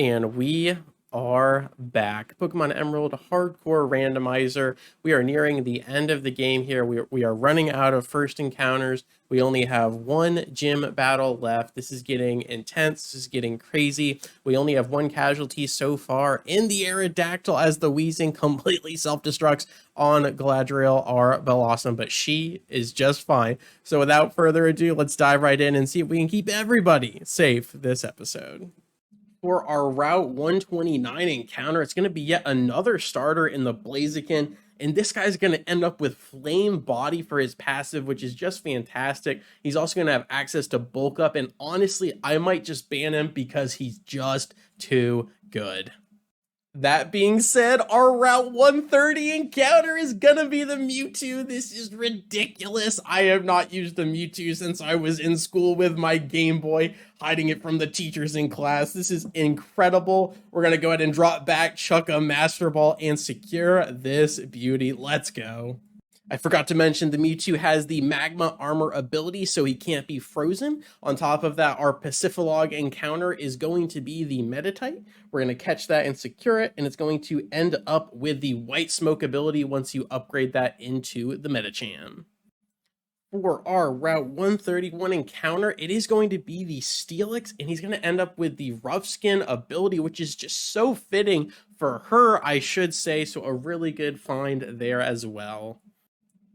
And we are back. Pokemon Emerald Hardcore Randomizer. We are nearing the end of the game here. We are running out of first encounters. We only have one gym battle left. This is getting intense. This is getting crazy. We only have one casualty so far in the Aerodactyl as the Weezing completely self-destructs on Galadriel, our Bellossom, but she is just fine. So without further ado, let's dive right in and see if we can keep everybody safe this episode. For our Route 129 encounter, it's going to be yet another starter in the Blaziken, and this guy's going to end up with Flame Body for his passive, which is just fantastic. He's also going to have access to Bulk Up, and honestly, I might just ban him because he's just too good. That being said, our Route 130 encounter is gonna be the Mewtwo. This is ridiculous. I have not used the Mewtwo since I was in school with my Game Boy, hiding it from the teachers in class. This is incredible. We're gonna go ahead and drop back, chuck a Master Ball, and secure this beauty. Let's go. I forgot to mention the Mewtwo has the Magma Armor ability, so he can't be frozen. On top of that, our Pacifilog encounter is going to be the Meditite. We're going to catch that and secure it, and it's going to end up with the White Smoke ability once you upgrade that into the Medicham. For our Route 131 encounter, it is going to be the Steelix, and he's going to end up with the Rough Skin ability, which is just so fitting for her, I should say, so a really good find there as well.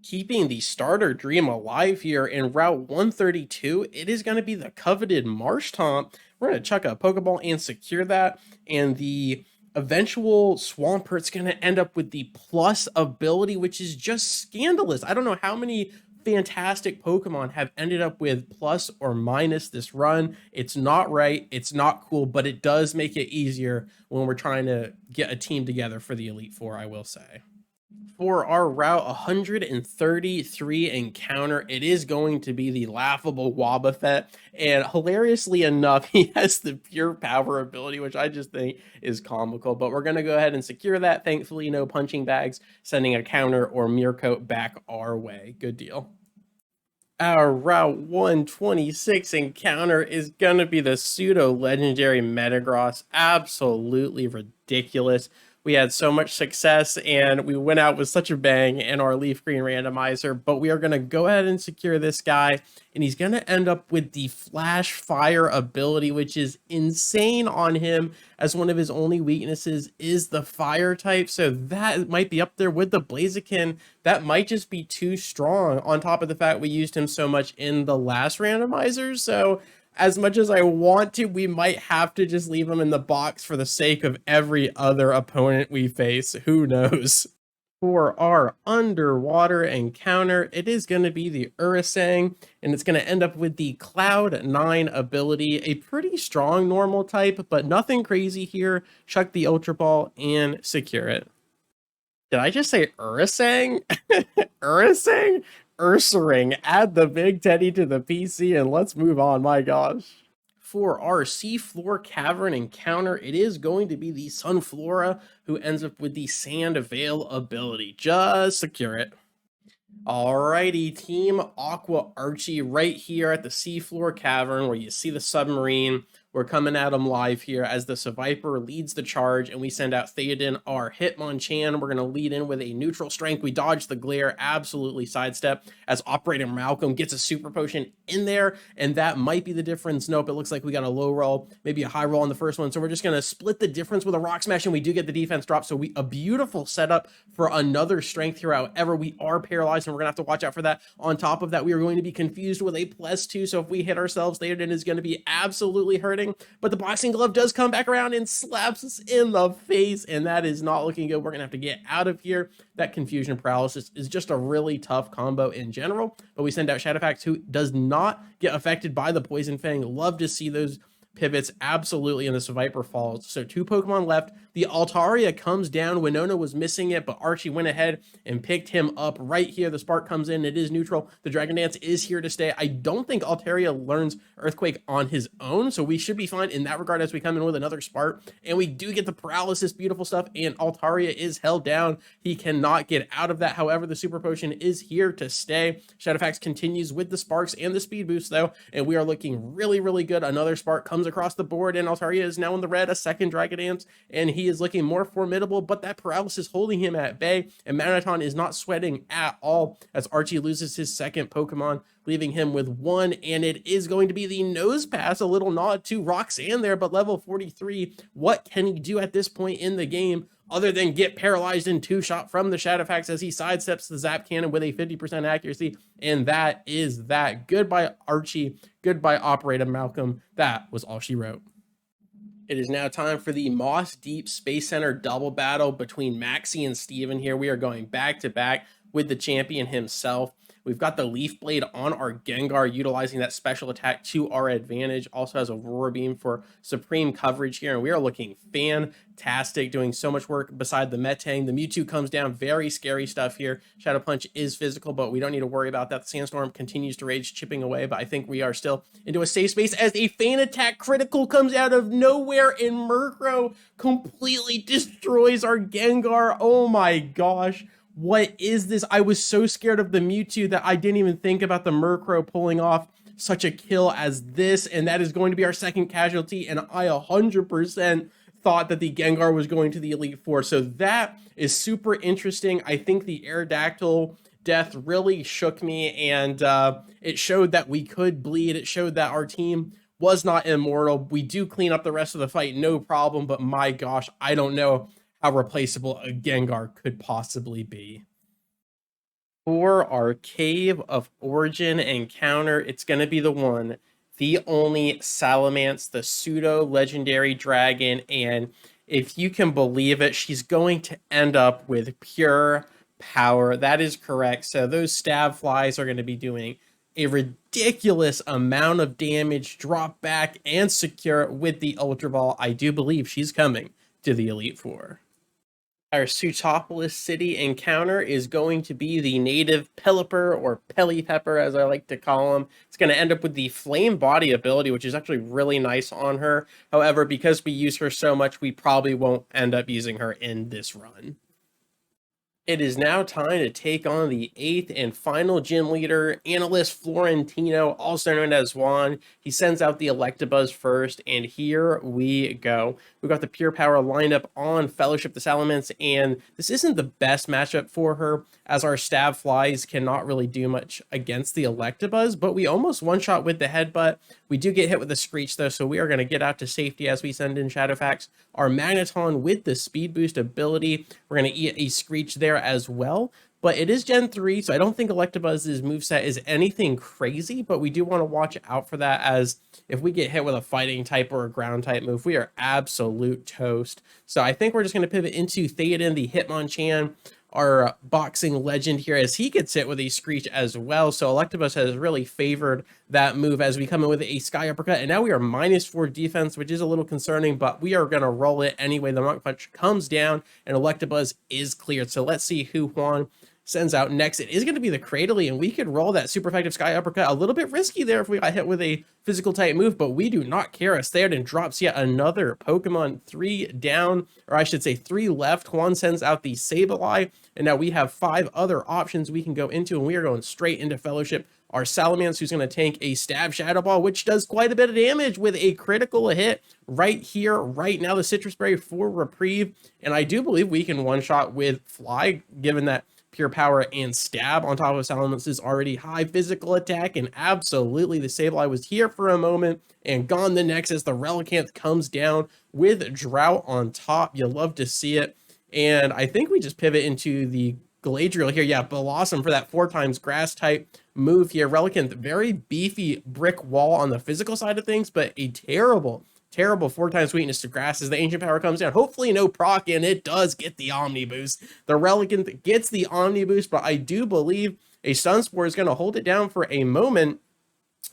Keeping the starter dream alive here in Route 132, it is going to be the coveted Marshtomp. We're going to chuck a Pokeball and secure that, and the eventual Swampert's going to end up with the Plus ability, which is just scandalous. I don't know how many fantastic Pokemon have ended up with plus or minus this run. It's not right, it's not cool, but it does make it easier when we're trying to get a team together for the Elite Four, I will say. For our Route 133 encounter, it is going to be the laughable Wobbuffet, and hilariously enough, he has the Pure Power ability, which I just think is comical, but we're going to go ahead and secure that. Thankfully, no punching bags, sending a counter or mirror coat back our way. Good deal. Our Route 126 encounter is going to be the pseudo-legendary Metagross. Absolutely ridiculous. We had so much success and we went out with such a bang in our Leaf Green randomizer, but we are going to go ahead and secure this guy, and he's going to end up with the Flash Fire ability, which is insane on him, as one of his only weaknesses is the fire type, so that might be up there with the Blaziken. That might just be too strong, on top of the fact we used him so much in the last randomizer, so as much as I want to, we might have to just leave him in the box for the sake of every other opponent we face. Who knows? For our underwater encounter, it is going to be the Urasang, and it's going to end up with the Cloud 9 ability. A pretty strong normal type, but nothing crazy here. Chuck the Ultra Ball and secure it. Did I just say Urasang? Urasang? Ursaring, add the Big Teddy to the PC and let's move on, my gosh. For our Seafloor Cavern encounter, it is going to be the Sunflora, who ends up with the Sand Veil ability. Just secure it. Alrighty, Team Aqua Archie right here at the Seafloor Cavern where you see the submarine. We're coming at him live here as the Seviper leads the charge, and we send out Theoden, our Hitmonchan. We're going to lead in with a neutral strength. We dodge the glare, absolutely sidestep, as Operator Malcolm gets a super potion in there, and that might be the difference. Nope, it looks like we got a low roll, maybe a high roll on the first one, so we're just going to split the difference with a Rock Smash, and we do get the defense drop, so a beautiful setup for another strength here. However, we are paralyzed, and we're going to have to watch out for that. On top of that, we are going to be confused with a +2, so if we hit ourselves, Theoden is going to be absolutely hurting. But the boxing glove does come back around and slaps us in the face, and that is not looking good. We're going to have to get out of here. That confusion paralysis is just a really tough combo in general, but we send out Shadowfax, who does not get affected by the Poison Fang. Love to see those pivots absolutely, and the Viper falls. So 2 Pokemon left. The Altaria comes down. Winona was missing it, but Archie went ahead and picked him up right here. The Spark comes in. It is neutral. The Dragon Dance is here to stay. I don't think Altaria learns Earthquake on his own, so we should be fine in that regard as we come in with another Spark. And we do get the Paralysis, beautiful stuff, and Altaria is held down. He cannot get out of that. However, the Super Potion is here to stay. Shadowfax continues with the Sparks and the Speed Boost, though, and we are looking really, really good. Another Spark comes comes across the board, and Altaria is now in the red, a second Dragon Dance, and he is looking more formidable, but that paralysis holding him at bay, and Magneton is not sweating at all as Archie loses his second Pokemon, leaving him with one, and it is going to be the Nose Pass, a little nod to Roxanne there, but level 43, what can he do at this point in the game other than get paralyzed in two-shot from the Shadowfax as he sidesteps the Zap Cannon with a 50% accuracy, and that is that. Goodbye, Archie. Goodbye, Operator Malcolm. That was all she wrote. It is now time for the Moss Deep Space Center double battle between Maxie and Steven here. We are going back-to-back with the champion himself. We've got the Leaf Blade on our Gengar, utilizing that special attack to our advantage. Also has Aurora Beam for supreme coverage here, and we are looking fantastic, doing so much work beside the Metang. The Mewtwo comes down, very scary stuff here. Shadow Punch is physical, but we don't need to worry about that. The Sandstorm continues to rage, chipping away, but I think we are still into a safe space as a Fan Attack critical comes out of nowhere, and Murkrow completely destroys our Gengar. Oh my gosh. What is this? I was so scared of the Mewtwo that I didn't even think about the Murkrow pulling off such a kill as this, and that is going to be our second casualty, and I 100% thought that the Gengar was going to the Elite Four, so that is super interesting. I think the Aerodactyl death really shook me, and it showed that we could bleed. It showed that our team was not immortal. We do clean up the rest of the fight, no problem, but my gosh, I don't know how replaceable a Gengar could possibly be. For our Cave of Origin encounter, it's going to be the one, the only Salamence, the pseudo-legendary dragon, and if you can believe it, she's going to end up with pure power. That is correct. So those stab flies are going to be doing a ridiculous amount of damage, drop back, and secure with the Ultra Ball. I do believe she's coming to the Elite Four. Our Sutopolis City encounter is going to be the native Pelipper, or Pelipepper as I like to call him. It's going to end up with the Flame Body ability, which is actually really nice on her. However, because we use her so much, we probably won't end up using her in this run. It is now time to take on the 8th and final gym leader, Analyst Florentino, also known as Juan. He sends out the Electabuzz first, and here we go. We've got the Pure Power lineup on Fellowship the Salamence, and this isn't the best matchup for her, as our Stab Flies cannot really do much against the Electabuzz, but we almost one-shot with the Headbutt. We do get hit with the Screech, though, so we are going to get out to safety as we send in Shadowfax. Our Magneton with the Speed Boost ability, we're going to eat a Screech there as well, but it is Gen 3, so I don't think Electabuzz's moveset is anything crazy, but we do want to watch out for that, as if we get hit with a fighting type or a ground type move, we are absolute toast. So I think we're just going to pivot into Theoden, the Hitmonchan, our boxing legend here, as he gets hit with a Screech as well. So Electabuzz has really favored that move as we come in with a Sky Uppercut, and now we are -4 defense, which is a little concerning, but we are going to roll it anyway. The Monk Punch comes down, and Electabuzz is cleared. So let's see who Juan sends out next. It is going to be the Cradily, and we could roll that super effective Sky Uppercut. A little bit risky there if we got hit with a physical type move, but we do not care. As Theoden drops yet another Pokemon, 3 down, or I should say 3 left. Juan sends out the Sableye, and now we have 5 other options we can go into, and we are going straight into Fellowship. Our Salamence, who's going to tank a Stab Shadow Ball, which does quite a bit of damage with a critical hit right here, right now. The Citrus Berry for Reprieve, and I do believe we can one-shot with Fly, given that Pure Power and Stab on top of Salamance's already high physical attack, and absolutely the Sableye was here for a moment and gone the next as the Relicanth comes down with Drought on top. You love to see it, and I think we just pivot into the Galadriel here. Yeah, Blossom for that 4 times grass type move here. Relicanth, very beefy brick wall on the physical side of things, but a terrible 4 times weakness to grass as the Ancient Power comes down. Hopefully no proc, and it does get the Omni Boost. The Relicanth gets the Omni Boost, but I do believe a Sunspore is going to hold it down for a moment,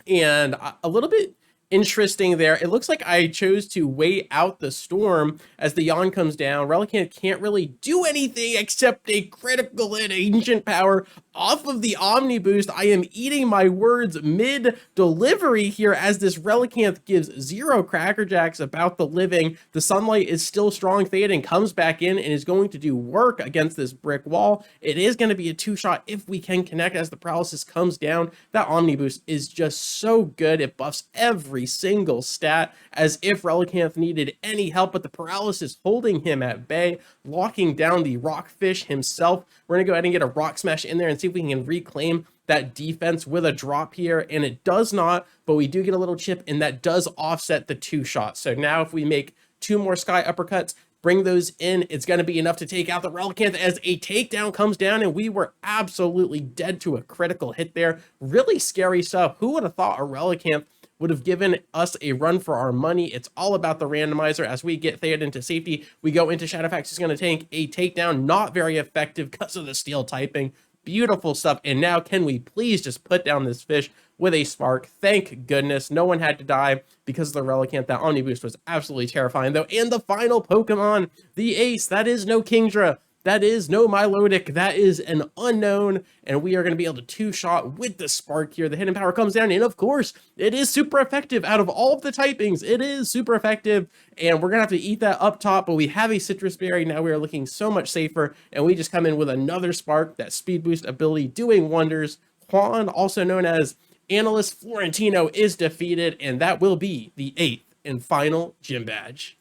and a little bit interesting there. It looks like I chose to wait out the storm as the Yawn comes down. Relicanth can't really do anything except a critical hit Ancient Power off of the Omni Boost. I am eating my words mid-delivery here as this Relicanth gives 0 Cracker Jacks about the living. The Sunlight is still strong. Theoden comes back in and is going to do work against this brick wall. It is going to be a 2-shot if we can connect as the paralysis comes down. That Omni Boost is just so good. It buffs every every single stat, as if Relicanth needed any help, but the paralysis holding him at bay, locking down the Rockfish himself. We're going to go ahead and get a Rock Smash in there and see if we can reclaim that defense with a drop here, and it does not, but we do get a little chip, and that does offset the 2 shots. So now if we make 2 more Sky Uppercuts, bring those in, it's going to be enough to take out the Relicanth as a takedown comes down, and we were absolutely dead to a critical hit there. Really scary stuff. Who would have thought a Relicanth would have given us a run for our money? It's all about the randomizer. As we get Theoden into safety, we go into Shadowfax, who's going to take a takedown. Not very effective because of the steel typing. Beautiful stuff. And now can we please just put down this fish with a spark? Thank goodness no one had to die because of the Relicanth. That Omni Boost was absolutely terrifying though. And the final Pokemon, the ace, that is no Kingdra. That is no Milotic. That is an unknown, and we are going to be able to 2-shot with the spark here. The hidden power comes down, and of course, it is super effective. Out of all of the typings, it is super effective, and we're going to have to eat that up top, but we have a Citrus Berry. Now we are looking so much safer, and we just come in with another spark, that speed boost ability doing wonders. Juan, also known as Analyst Florentino, is defeated, and that will be the 8th and final gym badge.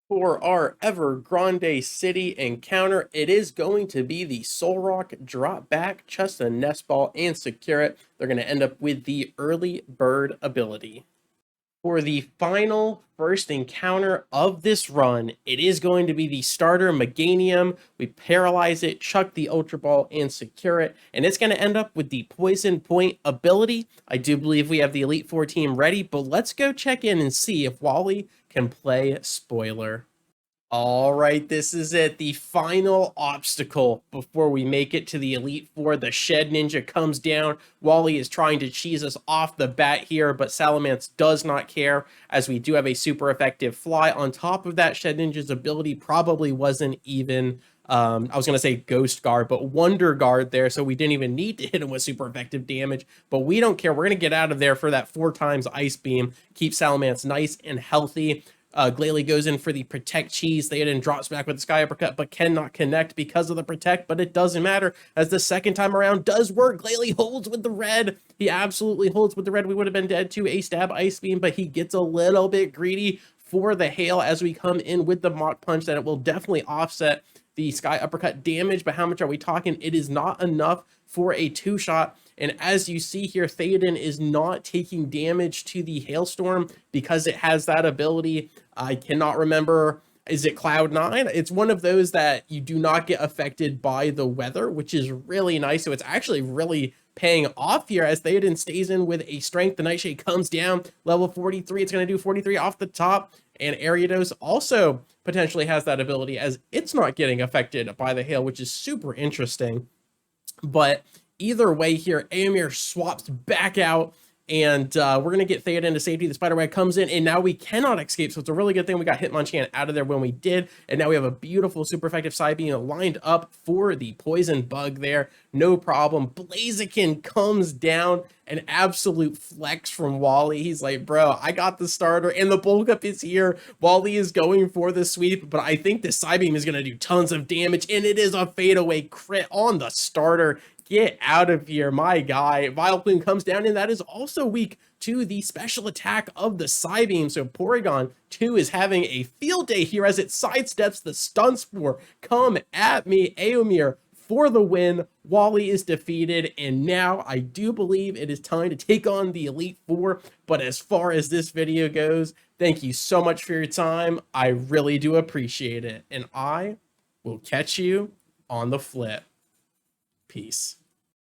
For our Evergrande City encounter, it is going to be the Solrock drop back, just a nest ball and secure it. They're going to end up with the early bird ability. For the final first encounter of this run, it is going to be the starter Meganium. We paralyze it, chuck the Ultra Ball, and secure it. And it's going to end up with the Poison Point ability. I do believe we have the Elite Four team ready, but let's go check in and see if Wally can play spoiler. All right, this is it. The final obstacle before we make it to the Elite Four. The Shed Ninja comes down. Wally is trying to cheese us off the bat here, but Salamence does not care, as we do have a super effective fly. On top of that, Shed Ninja's ability probably wasn't even, I was going to say Ghost Guard, but Wonder Guard there, so we didn't even need to hit him with super effective damage. But we don't care. We're going to get out of there for that 4 times Ice Beam. Keep Salamence nice and healthy. Glalie goes in for the Protect Cheese. Theoden drops back with the Sky Uppercut, but cannot connect because of the Protect, but it doesn't matter, as the second time around does work. Glalie holds with the red. He absolutely holds with the red. We would have been dead to a stab Ice Beam, but he gets a little bit greedy for the hail as we come in with the Mach Punch, that it will definitely offset the Sky Uppercut damage. But how much are we talking? It is not enough for a 2-shot. And as you see here, Theoden is not taking damage to the Hailstorm because it has that ability. I cannot remember, is it Cloud9? It's one of those that you do not get affected by the weather, which is really nice. So it's actually really paying off here as Theoden stays in with a strength. The Nightshade comes down, level 43. It's going to do 43 off the top. And Ariados also potentially has that ability, as it's not getting affected by the hail, which is super interesting. But either way here, Aemir swaps back out, and we're going to get Theoden into safety. The Spiderweb comes in, and now we cannot escape, so it's a really good thing we got Hitmonchan out of there when we did, and now we have a beautiful, super effective Psybeam lined up for the Poison Bug there. No problem. Blaziken comes down, an absolute flex from Wally. He's like, bro, I got the starter, and the bulk up is here. Wally is going for the sweep, but I think this Psybeam is going to do tons of damage, and it is a fadeaway crit on the starter. Get out of here, my guy. Vileplume comes down, and that is also weak to the special attack of the Psybeam. So Porygon 2 is having a field day here as it sidesteps the Stun Spore. Come at me, Aemir, for the win. Wally is defeated, and now I do believe it is time to take on the Elite Four. But as far as this video goes, thank you so much for your time. I really do appreciate it, and I will catch you on the flip. Peace.